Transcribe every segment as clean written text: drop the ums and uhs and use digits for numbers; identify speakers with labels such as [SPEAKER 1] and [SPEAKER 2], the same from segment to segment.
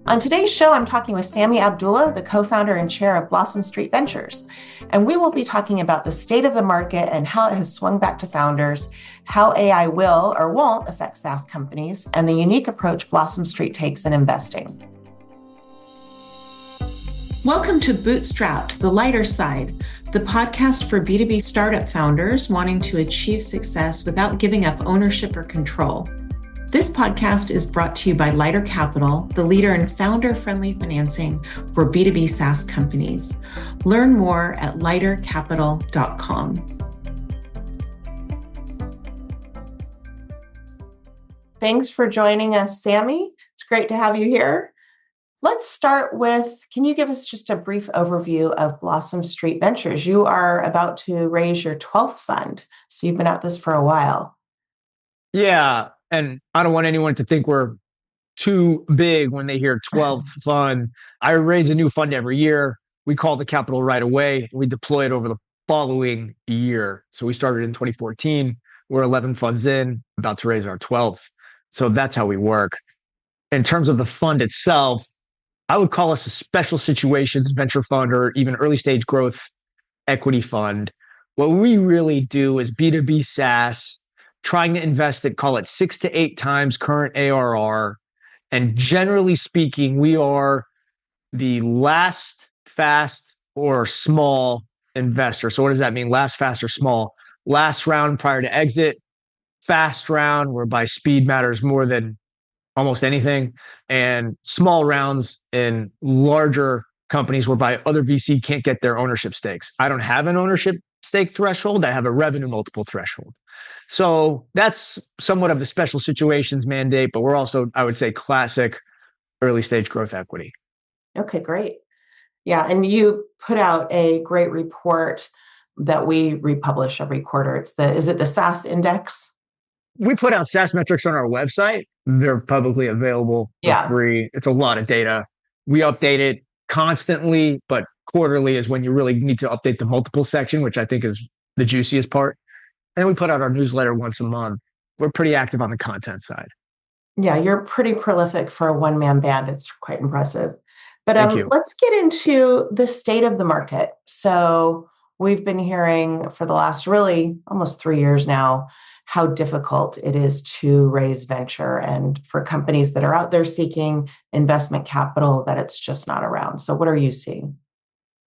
[SPEAKER 1] On today's show, I'm talking with Sammy Abdullah, the co-founder and chair of Blossom Street Ventures. And we will be talking about the state of the market and how it has swung back to founders, how AI will or won't affect SaaS companies, and the unique approach Blossom Street takes in investing. Welcome to Bootstrapped, the lighter side, the podcast for B2B startup founders wanting to achieve success without giving up ownership or control. This podcast is brought to you by Lighter Capital, the leader in founder-friendly financing for B2B SaaS companies. Learn more at lightercapital.com. Thanks for joining us, Sammy. It's great to have you here. Let's start with, can you give us just a brief overview of Blossom Street Ventures? You are about to raise your 12th fund, so you've been at this for a while.
[SPEAKER 2] Yeah. And I don't want anyone to think we're too big when they hear 12th fund. I raise a new fund every year. We call the capital right away. We deploy it over the following year. So we started in 2014. We're 11 funds in, about to raise our 12th. So that's how we work. In terms of the fund itself, I would call us a special situations venture fund or even early stage growth equity fund. What we really do is B2B SaaS, trying to invest at, call it 6 to 8 times current ARR. And generally speaking, we are the last fast or small investor. So what does that mean? Last fast or small? Last round prior to exit, fast round whereby speed matters more than almost anything, and small rounds in larger companies whereby other VC can't get their ownership stakes. I don't have an ownership stake threshold. I have a revenue multiple threshold. So that's somewhat of the special situations mandate, but we're also, I would say, classic early stage growth equity.
[SPEAKER 1] Okay, great. Yeah, and you put out a great report that we republish every quarter. Is it the SaaS index?
[SPEAKER 2] We put out SaaS metrics on our website. They're publicly available for free. It's a lot of data. We update it constantly, but quarterly is when you really need to update the multiple section, which I think is the juiciest part. And then we put out our newsletter once a month. We're pretty active on the content side.
[SPEAKER 1] Yeah, you're pretty prolific for a one-man band. It's quite impressive. But let's get into the state of the market. So we've been hearing for the last really almost 3 years now how difficult it is to raise venture, and for companies that are out there seeking investment capital, that it's just not around. So what are you seeing?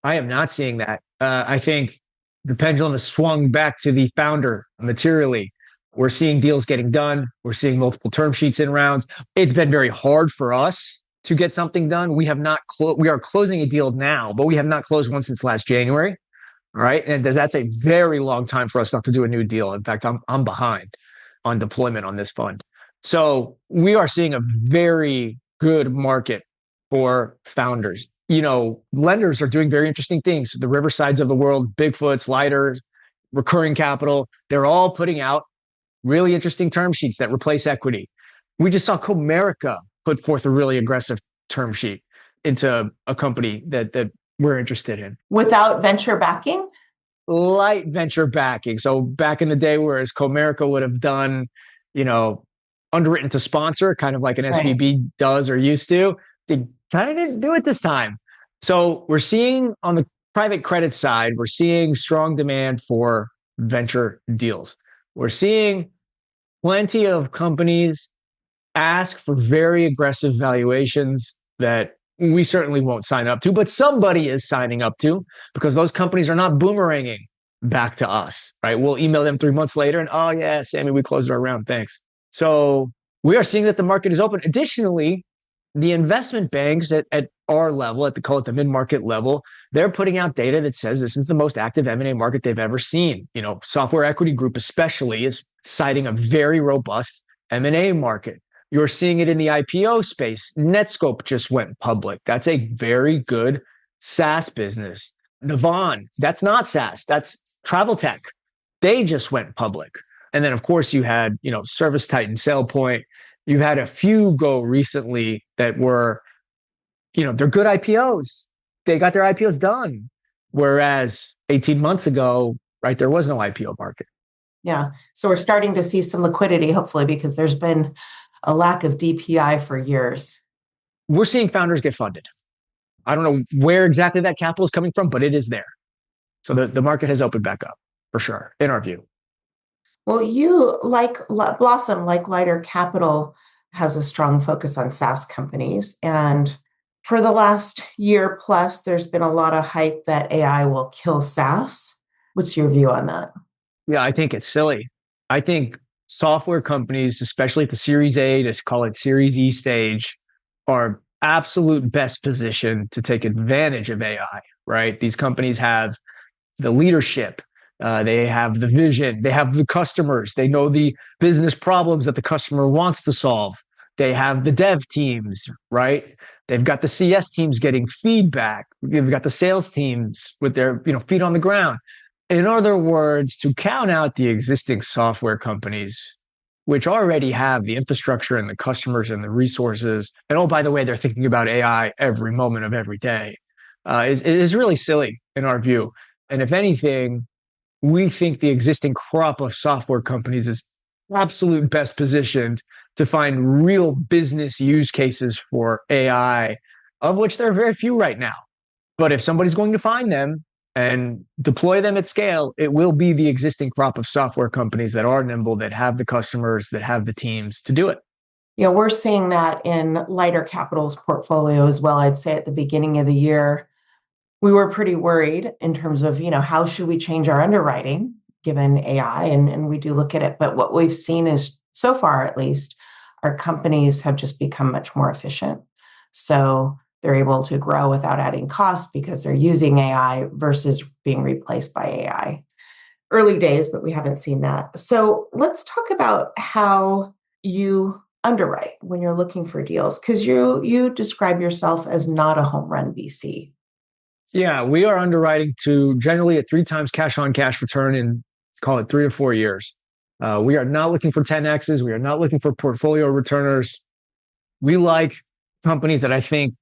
[SPEAKER 2] I am not seeing that. I think the pendulum has swung back to the founder materially. We're seeing deals getting done. We're seeing multiple term sheets in rounds. It's been very hard for us to get something done. We have not we are closing a deal now, but we have not closed one since last January. All right. And that's a very long time for us not to do a new deal. In fact, I'm behind on deployment on this fund. So we are seeing a very good market for founders. You know, lenders are doing very interesting things. The Riversides of the world, Bigfoots, Lighters, Recurring Capital, they're all putting out really interesting term sheets that replace equity. We just saw Comerica put forth a really aggressive term sheet into a company that we're interested in.
[SPEAKER 1] Without venture backing?
[SPEAKER 2] Light venture backing. So back in the day, whereas Comerica would have done, underwritten to sponsor, kind of like an SVB does or used to, they kind of didn't do it this time. So we're seeing on the private credit side, we're seeing strong demand for venture deals. We're seeing plenty of companies ask for very aggressive valuations that we certainly won't sign up to, but somebody is signing up to, because those companies are not boomeranging back to us, right? We'll email them 3 months later and, oh yeah, Sammy, we closed our round. Thanks. So we are seeing that the market is open. Additionally, the investment banks at our level, call it the mid-market level, they're putting out data that says this is the most active M&A market they've ever seen. Software Equity Group especially is citing a very robust M&A market. You're seeing it in the IPO space. Netscope just went public. That's a very good SaaS business. Navan, that's not SaaS. That's travel tech. They just went public. And then, of course, you had, Service Titan, SailPoint. You've had a few go recently that were, they're good IPOs. They got their IPOs done. Whereas 18 months ago, right, there was no IPO market.
[SPEAKER 1] Yeah. So we're starting to see some liquidity, hopefully, because there's been a lack of DPI for years.
[SPEAKER 2] we're seeing founders get funded. I don't know where exactly that capital is coming from, but it is there. So the market has opened back up for sure, in our view.
[SPEAKER 1] Well, you like Blossom, like Lighter Capital, has a strong focus on SaaS companies. And for the last year plus, there's been a lot of hype that AI will kill SaaS. What's your view on that?
[SPEAKER 2] Yeah, I think it's silly. I think software companies, especially at the Series A, let's call it Series E stage, are absolute best position to take advantage of AI, right? These companies have the leadership, they have the vision, they have the customers, they know the business problems that the customer wants to solve. They have the dev teams, right? They've got the CS teams getting feedback. They've got the sales teams with their feet on the ground. In other words, to count out the existing software companies, which already have the infrastructure and the customers and the resources, and oh, by the way, they're thinking about AI every moment of every day, is really silly in our view. And if anything, we think the existing crop of software companies is absolute best positioned to find real business use cases for AI, of which there are very few right now. But if somebody's going to find them and deploy them at scale, it will be the existing crop of software companies that are nimble, that have the customers, that have the teams to do it.
[SPEAKER 1] We're seeing that in Lighter Capital's portfolio as well. I'd say at the beginning of the year, we were pretty worried in terms of, how should we change our underwriting given AI? And we do look at it. But what we've seen is, so far at least, our companies have just become much more efficient. So they're able to grow without adding costs because they're using AI versus being replaced by AI. Early days, but we haven't seen that. So let's talk about how you underwrite when you're looking for deals, because you describe yourself as not a home run VC.
[SPEAKER 2] Yeah, we are underwriting to generally a 3 times cash on cash return in, call it 3 to 4 years. We are not looking for 10Xs. We are not looking for portfolio returners. We like companies that I think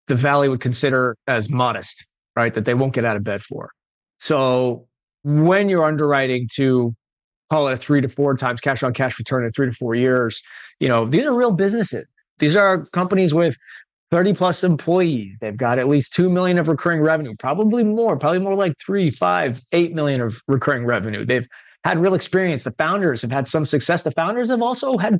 [SPEAKER 2] the Valley would consider as modest, right? That they won't get out of bed for. So when you're underwriting to call it a 3 to 4 times cash on cash return in 3 to 4 years, these are real businesses. These are companies with 30 plus employees. They've got at least 2 million of recurring revenue, probably more like 3, 5, 8 million of recurring revenue. They've had real experience. The founders have had some success. The founders have also had,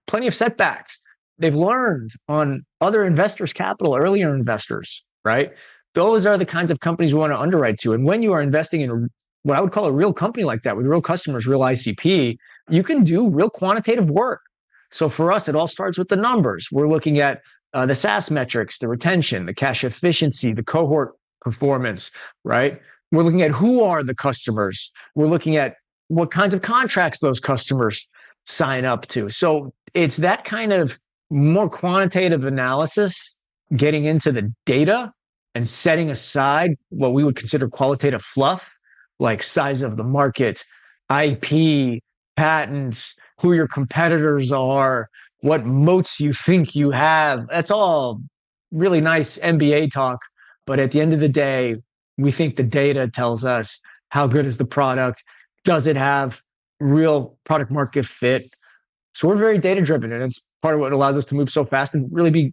[SPEAKER 2] plenty of setbacks. They've learned on other investors' capital, earlier investors, right? Those are the kinds of companies we want to underwrite to. And when you are investing in what I would call a real company like that with real customers, real ICP, you can do real quantitative work. So for us, it all starts with the numbers. We're looking at the SaaS metrics, the retention, the cash efficiency, the cohort performance, right? We're looking at who are the customers. We're looking at what kinds of contracts those customers sign up to. So it's that kind of more quantitative analysis, getting into the data and setting aside what we would consider qualitative fluff, like size of the market, IP, patents, who your competitors are, what moats you think you have. That's all really nice MBA talk. But at the end of the day, we think the data tells us how good is the product? Does it have real product market fit? So we're very data driven, and it's part of what allows us to move so fast and really be,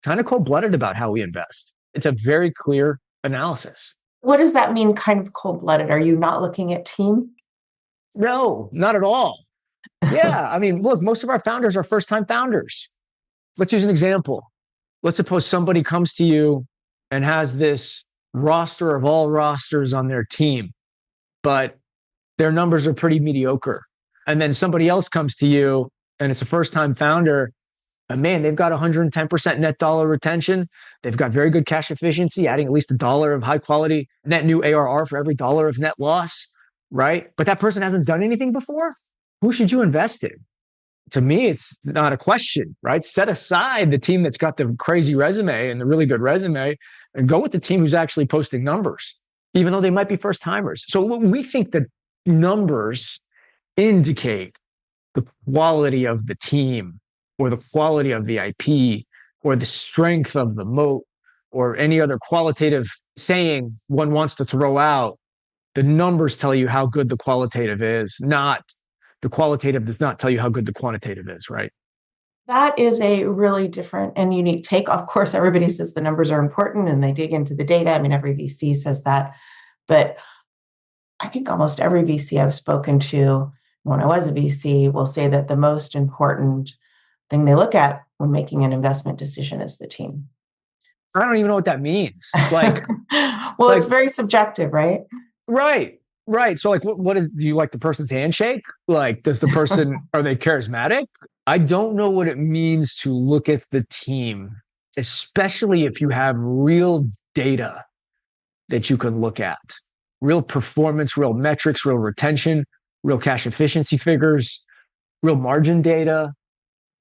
[SPEAKER 2] kind of cold-blooded about how we invest. It's a very clear analysis.
[SPEAKER 1] What does that mean, kind of cold-blooded? Are you not looking at team?
[SPEAKER 2] No, not at all. Yeah. I mean, look, most of our founders are first-time founders. Let's use an example. Let's suppose somebody comes to you and has this roster of all rosters on their team, but their numbers are pretty mediocre. And then somebody else comes to you and it's a first-time founder, and man, they've got 110% net dollar retention. They've got very good cash efficiency, adding at least $1 of high-quality net new ARR for every $1 of net loss, right? But that person hasn't done anything before. Who should you invest in? To me, it's not a question, right? Set aside the team that's got the crazy resume and the really good resume and go with the team who's actually posting numbers, even though they might be first timers. So we think that numbers indicate the quality of the team or the quality of the IP or the strength of the moat or any other qualitative saying one wants to throw out. The numbers tell you how good the qualitative is, not the qualitative does not tell you how good the quantitative is, right?
[SPEAKER 1] That is a really different and unique take. Of course, everybody says the numbers are important and they dig into the data. I mean, every VC says that. But I think almost every VC I've spoken to when I was a VC will say that the most important thing they look at when making an investment decision is the team.
[SPEAKER 2] I don't even know what that means.
[SPEAKER 1] Well, it's very subjective, right?
[SPEAKER 2] Right. Right. So do you like the person's handshake? Like, does the person, are they charismatic? I don't know what it means to look at the team, especially if you have real data that you can look at, real performance, real metrics, real retention, real cash efficiency figures, real margin data.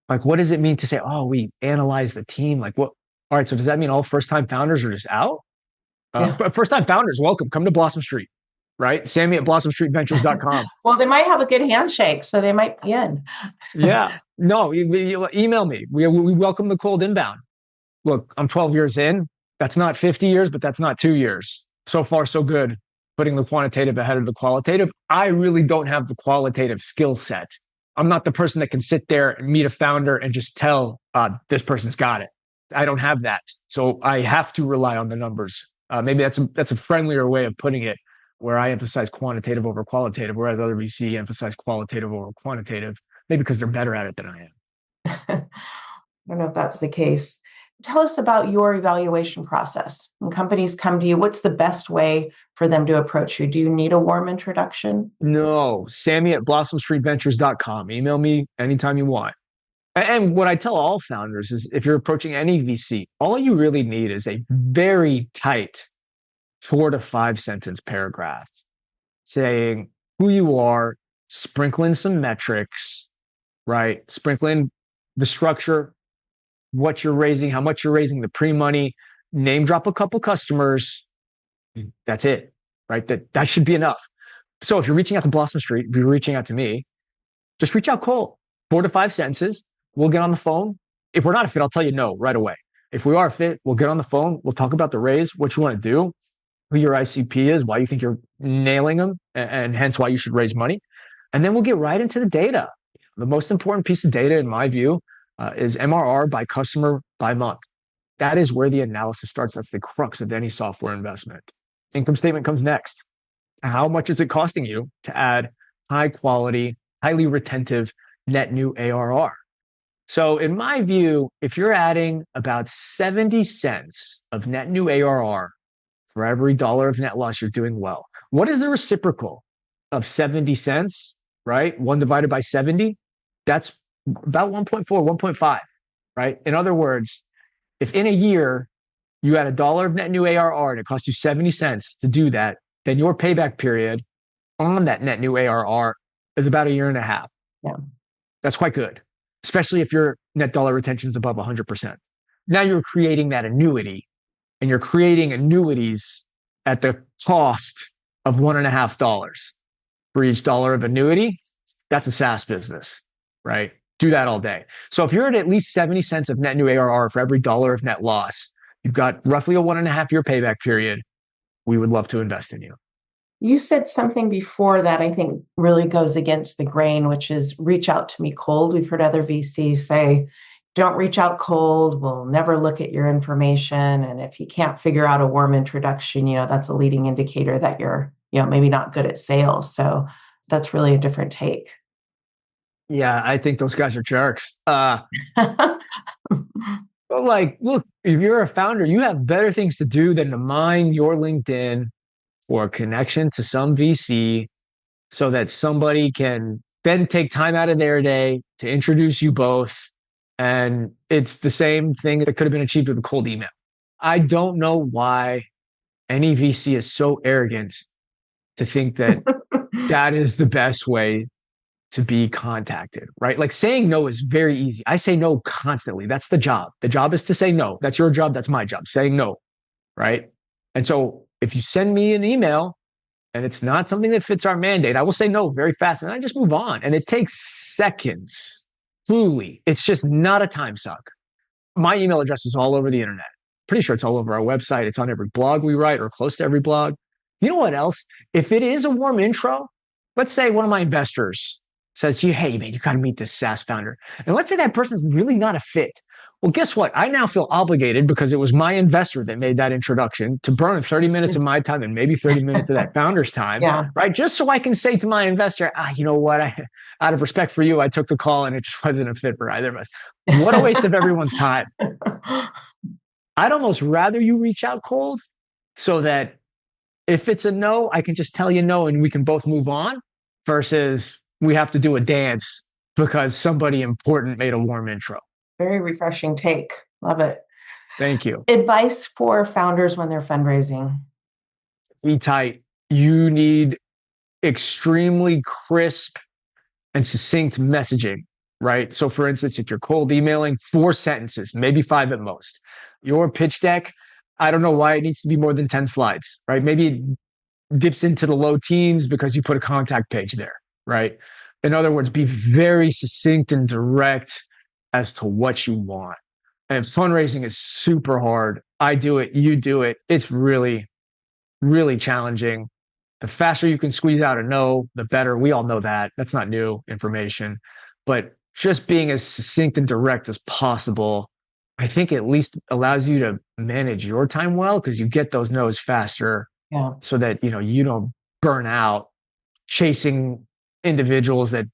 [SPEAKER 2] Like, what does it mean to say, oh, we analyze the team? Like, what? All right. So does that mean all first-time founders are just out? First-time founders, welcome. Come to Blossom Street, right? Sammy at blossomstreetventures.com.
[SPEAKER 1] Well, they might have a good handshake, so they might be in.
[SPEAKER 2] Yeah. No, you email me. We welcome the cold inbound. Look, I'm 12 years in. That's not 50 years, but that's not 2 years. So far, so good. Putting the quantitative ahead of the qualitative. I really don't have the qualitative skill set. I'm not the person that can sit there and meet a founder and just tell this person's got it. I don't have that. So I have to rely on the numbers. Maybe that's a friendlier way of putting it, where I emphasize quantitative over qualitative, whereas other VC emphasize qualitative over quantitative, maybe because they're better at it than I am.
[SPEAKER 1] I don't know if that's the case. Tell us about your evaluation process. When companies come to you, what's the best way for them to approach you? Do you need a warm introduction?
[SPEAKER 2] No, Sammy at blossomstreetventures.com. Email me anytime you want. And what I tell all founders is, if you're approaching any VC, all you really need is a very tight 4 to 5 sentence paragraph saying who you are, sprinkling some metrics, right? Sprinkling the structure, what you're raising, how much you're raising, the pre-money, name drop a couple customers. That's it, right? That should be enough. So if you're reaching out to Blossom Street, if you're reaching out to me, just reach out cold, 4 to 5 sentences. We'll get on the phone. If we're not a fit, I'll tell you no right away. If we are a fit, we'll get on the phone. We'll talk about the raise, what you want to do, who your ICP is, why you think you're nailing them, and hence why you should raise money. And then we'll get right into the data. The most important piece of data, in my view, is MRR by customer by month. That is where the analysis starts. That's the crux of any software investment. Income statement comes next. How much is it costing you to add high quality, highly retentive net new ARR? So in my view, if you're adding about 70 cents of net new ARR for every dollar of net loss, you're doing well. What is the reciprocal of 70 cents, right? 1 divided by 70, that's about 1.4, 1.5, right? In other words, if in a year you add $1 of net new ARR and it costs you 70 cents to do that, then your payback period on that net new ARR is about 1.5 years.
[SPEAKER 1] Yeah.
[SPEAKER 2] That's quite good, especially if your net dollar retention is above 100%. Now you're creating that annuity, and you're creating annuities at the cost of $1.50 for each dollar of annuity. That's a SaaS business, right? Do that all day. So if you're at least 70 cents of net new ARR for every dollar of net loss, you've got roughly a 1.5-year payback period. We would love to invest in you.
[SPEAKER 1] You said something before that I think really goes against the grain, which is reach out to me cold. We've heard other VCs say, don't reach out cold. We'll never look at your information. And if you can't figure out a warm introduction, that's a leading indicator that you're, maybe not good at sales. So that's really a different take.
[SPEAKER 2] Yeah, I think those guys are jerks. But look, if you're a founder, you have better things to do than to mine your LinkedIn or a connection to some VC so that somebody can then take time out of their day to introduce you both. And it's the same thing that could have been achieved with a cold email. I don't know why any VC is so arrogant to think that that is the best way to be contacted, right? Like, saying no is very easy. I say no constantly. That's the job. The job is to say no. That's your job. That's my job, saying no, right? And so if you send me an email and it's not something that fits our mandate, I will say no very fast and I just move on. And it takes seconds. Truly, it's just not a time suck. My email address is all over the internet. Pretty sure it's all over our website. It's on every blog we write, or close to every blog. You know what else? If it is a warm intro, let's say one of my investors says to you, hey, man, you got to meet this SaaS founder. And let's say that person's really not a fit. Well, guess what? I now feel obligated because it was my investor that made that introduction to burn 30 minutes of my time and maybe 30 minutes of that founder's time, right? Just so I can say to my investor, you know what? Out of respect for you, I took the call and it just wasn't a fit for either of us. What a waste of everyone's time. I'd almost rather you reach out cold so that if it's a no, I can just tell you no and we can both move on versus we have to do a dance because somebody important made a warm intro.
[SPEAKER 1] Very refreshing take. Love it.
[SPEAKER 2] Thank you.
[SPEAKER 1] Advice for founders when they're fundraising.
[SPEAKER 2] Be tight. You need extremely crisp and succinct messaging, right? So for instance, if you're cold emailing, 4 sentences, maybe 5 at most. Your pitch deck, I don't know why it needs to be more than 10 slides, right? Maybe it dips into the low teens because you put a contact page there, right? In other words, be very succinct and direct as to what you want. And fundraising is super hard. I do it, you do it. It's really, really challenging. The faster you can squeeze out a no, the better. We all know that. That's not new information. But just being as succinct and direct as possible, I think at least allows you to manage your time well because you get those no's faster so that you don't burn out chasing individuals that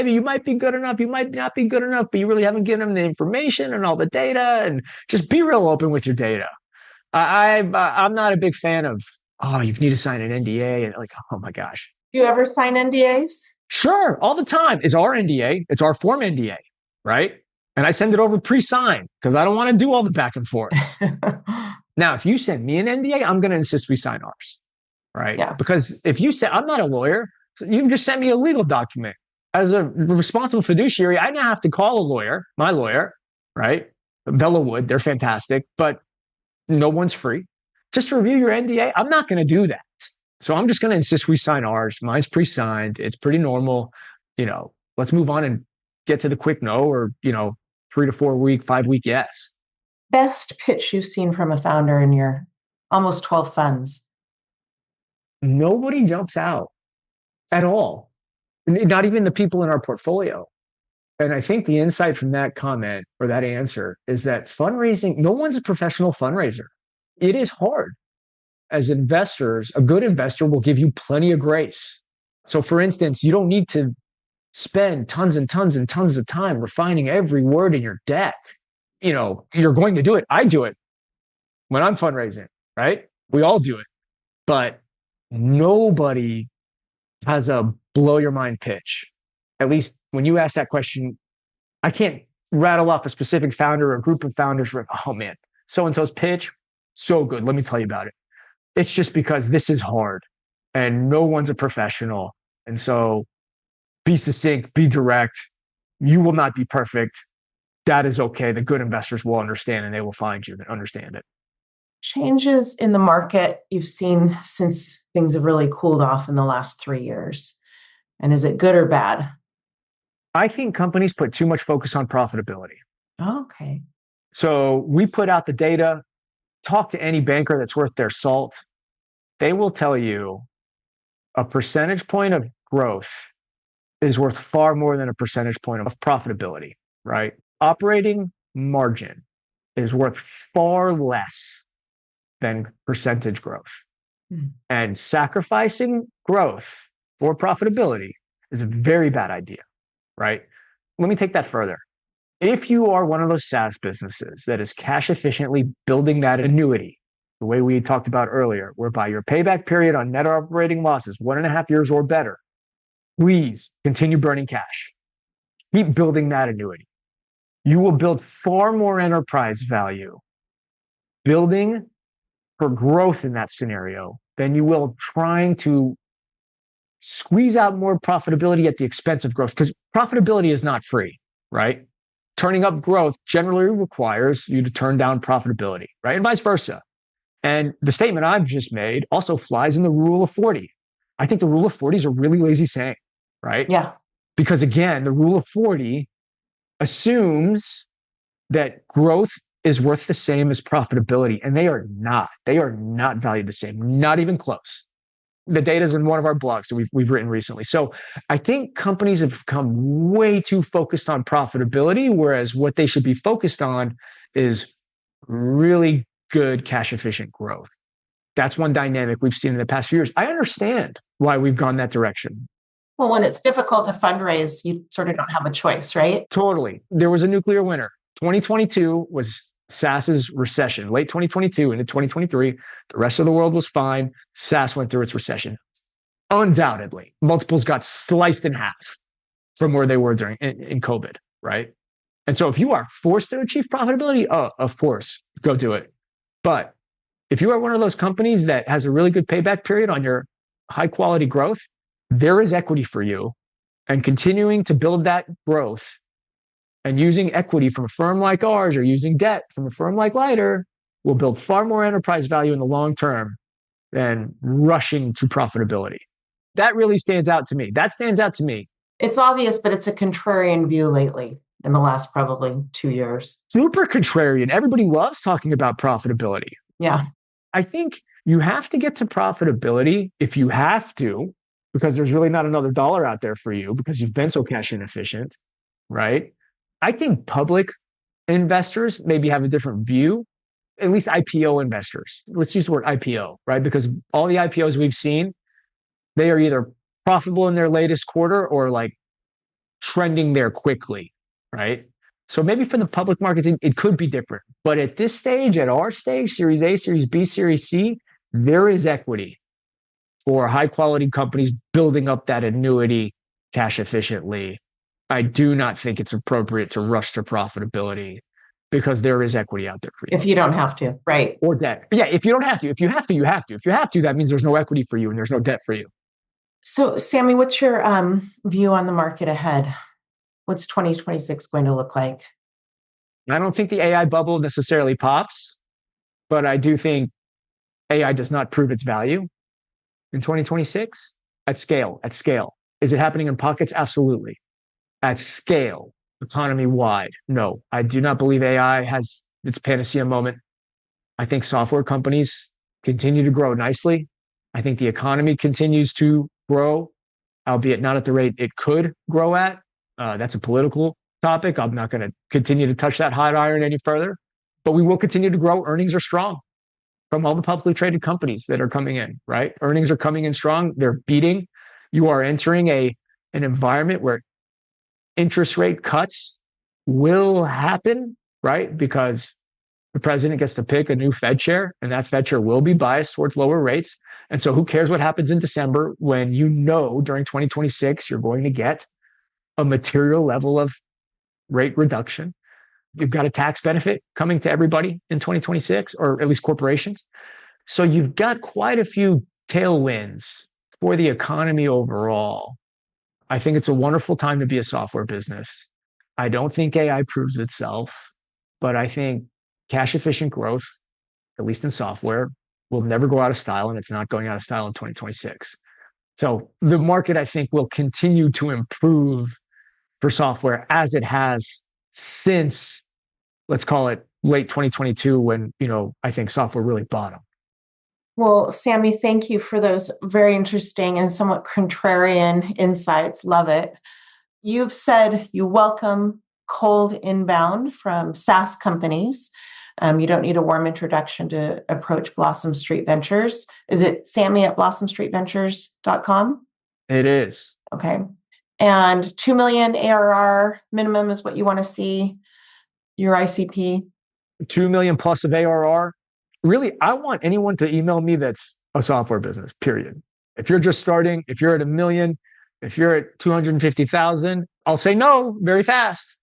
[SPEAKER 2] you might be good enough, you might not be good enough, but you really haven't given them the information and all the data. And just be real open with your data. I'm not a big fan of, you need to sign an NDA and like, oh my gosh.
[SPEAKER 1] Do you ever sign NDAs?
[SPEAKER 2] Sure, all the time. It's our NDA. It's our form NDA, right? And I send it over pre-signed because I don't want to do all the back and forth. Now, if you send me an NDA, I'm going to insist we sign ours, right? Yeah. Because if you say, I'm not a lawyer, you just sent me a legal document. As a responsible fiduciary, I now have to call a lawyer, my lawyer, right? Bella Wood, they're fantastic, but no one's free. Just to review your NDA, I'm not going to do that. So I'm just going to insist we sign ours. Mine's pre-signed. It's pretty normal. Let's move on and get to the quick no or, 3 to 4 week, 5 week yes.
[SPEAKER 1] Best pitch you've seen from a founder in your almost 12 funds?
[SPEAKER 2] Nobody jumps out at all. Not even the people in our portfolio. And I think the insight from that comment or that answer is that fundraising, no one's a professional fundraiser. It is hard. As investors, a good investor will give you plenty of grace. So for instance, you don't need to spend tons and tons and tons of time refining every word in your deck. You're going to do it. I do it when I'm fundraising, right? We all do it. But nobody has a blow your mind pitch. At least when you ask that question, I can't rattle off a specific founder or a group of founders where, oh man, so-and-so's pitch, so good. Let me tell you about it. It's just because this is hard and no one's a professional. And so be succinct, be direct. You will not be perfect. That is okay. The good investors will understand and they will find you that understand it.
[SPEAKER 1] Changes in the market you've seen since things have really cooled off in the last 3 years. And is it good or bad?
[SPEAKER 2] I think companies put too much focus on profitability.
[SPEAKER 1] Okay.
[SPEAKER 2] So we put out the data. Talk to any banker that's worth their salt. They will tell you a percentage point of growth is worth far more than a percentage point of profitability, right? Operating margin is worth far less than percentage growth. And sacrificing growth for profitability is a very bad idea, right? Let me take that further. If you are one of those SaaS businesses that is cash efficiently building that annuity, the way we talked about earlier, whereby your payback period on net operating losses, 1.5 years or better, please continue burning cash. Keep building that annuity. You will build far more enterprise value building for growth in that scenario than you will trying to squeeze out more profitability at the expense of growth, because profitability is not free, right? Turning up growth generally requires you to turn down profitability, right? And vice versa. And the statement I've just made also flies in the rule of 40. I think the rule of 40 is a really lazy saying, right?
[SPEAKER 1] Yeah.
[SPEAKER 2] Because again, the rule of 40 assumes that growth is worth the same as profitability, and they are not. They are not valued the same, not even close. The data is in one of our blogs that we've written recently. So I think companies have become way too focused on profitability, whereas what they should be focused on is really good cash efficient growth. That's one dynamic we've seen in the past few years. I understand why we've gone that direction.
[SPEAKER 1] Well, when it's difficult to fundraise, you sort of don't have a choice, right?
[SPEAKER 2] Totally. There was a nuclear winter. 2022 was SaaS's recession. Late 2022 into 2023, the rest of the world was fine. SaaS went through its recession. Undoubtedly, multiples got sliced in half from where they were during in COVID, right? And so if you are forced to achieve profitability, of course, go do it. But if you are one of those companies that has a really good payback period on your high quality growth, there is equity for you. And continuing to build that growth and using equity from a firm like ours or using debt from a firm like Lighter will build far more enterprise value in the long term than rushing to profitability. That really stands out to me. That stands out to me.
[SPEAKER 1] It's obvious, but it's a contrarian view lately in the last probably 2 years.
[SPEAKER 2] Super contrarian. Everybody loves talking about profitability.
[SPEAKER 1] Yeah.
[SPEAKER 2] I think you have to get to profitability if you have to, because there's really not another dollar out there for you because you've been so cash inefficient, right? I think public investors maybe have a different view, at least IPO investors. Let's use the word IPO, right? Because all the IPOs we've seen, they are either profitable in their latest quarter or like trending there quickly, right? So maybe for the public markets, it could be different. But at this stage, at our stage, Series A, Series B, Series C, there is equity for high quality companies building up that annuity cash efficiently. I do not think it's appropriate to rush to profitability because there is equity out there for you.
[SPEAKER 1] If you don't have to, right?
[SPEAKER 2] Or debt. Yeah, if you don't have to. If you have to, you have to. If you have to, that means there's no equity for you and there's no debt for you.
[SPEAKER 1] So, Sammy, what's your view on the market ahead? What's 2026 going to look like?
[SPEAKER 2] I don't think the AI bubble necessarily pops, but I do think AI does not prove its value in 2026 at scale. At scale. Is it happening in pockets? Absolutely. At scale, economy-wide, no. I do not believe AI has its panacea moment. I think software companies continue to grow nicely. I think the economy continues to grow, albeit not at the rate it could grow at. That's a political topic. I'm not going to continue to touch that hot iron any further, but we will continue to grow. Earnings are strong from all the publicly traded companies that are coming in, right? Earnings are coming in strong. They're beating. You are entering an environment where interest rate cuts will happen, right? Because the president gets to pick a new Fed chair, and that Fed chair will be biased towards lower rates. And so who cares what happens in December when you know during 2026 you're going to get a material level of rate reduction. You've got a tax benefit coming to everybody in 2026, or at least corporations. So you've got quite a few tailwinds for the economy overall. I think it's a wonderful time to be a software business. I don't think AI proves itself, but I think cash efficient growth, at least in software, will never go out of style, and it's not going out of style in 2026. So the market, I think, will continue to improve for software as it has since, let's call it late 2022, when, I think software really bottomed.
[SPEAKER 1] Well, Sammy, thank you for those very interesting and somewhat contrarian insights. Love it. You've said you welcome cold inbound from SaaS companies. You don't need a warm introduction to approach Blossom Street Ventures. Is it Sammy at blossomstreetventures.com?
[SPEAKER 2] It is.
[SPEAKER 1] Okay. And 2 million ARR minimum is what you want to see, your ICP?
[SPEAKER 2] 2 million plus of ARR. Really, I want anyone to email me that's a software business, period. If you're just starting, if you're at 1 million, if you're at 250,000, I'll say no very fast,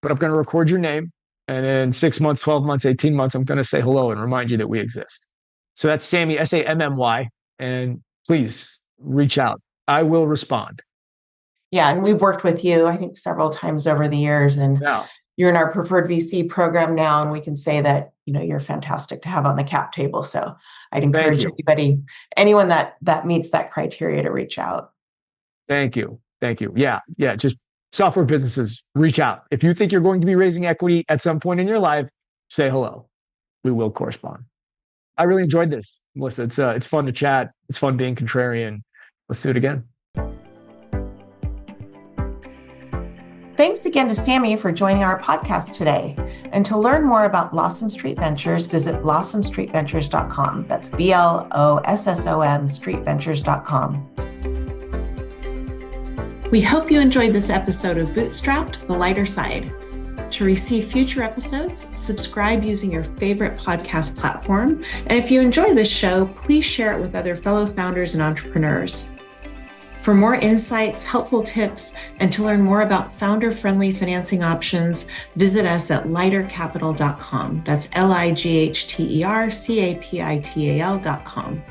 [SPEAKER 2] but I'm going to record your name. And in 6 months, 12 months, 18 months, I'm going to say hello and remind you that we exist. So that's Sammy, Sammy. And please reach out. I will respond.
[SPEAKER 1] Yeah. And we've worked with you, I think, several times over the years. And you're in our preferred VC program now. And we can say that, you're fantastic to have on the cap table. So I'd encourage anyone that meets that criteria to reach out.
[SPEAKER 2] Thank you. Yeah. Just software businesses, reach out. If you think you're going to be raising equity at some point in your life, say hello. We will correspond. I really enjoyed this, Melissa. It's fun to chat. It's fun being contrarian. Let's do it again.
[SPEAKER 1] Thanks again to Sammy for joining our podcast today. And to learn more about Blossom Street Ventures, visit blossomstreetventures.com. That's BLOSSOM streetventures.com. We hope you enjoyed this episode of Bootstrapped, The Lighter Side. To receive future episodes, subscribe using your favorite podcast platform. And if you enjoy this show, please share it with other fellow founders and entrepreneurs. For more insights, helpful tips, and to learn more about founder-friendly financing options, visit us at lightercapital.com. That's LIGHTERCAPITAL.com.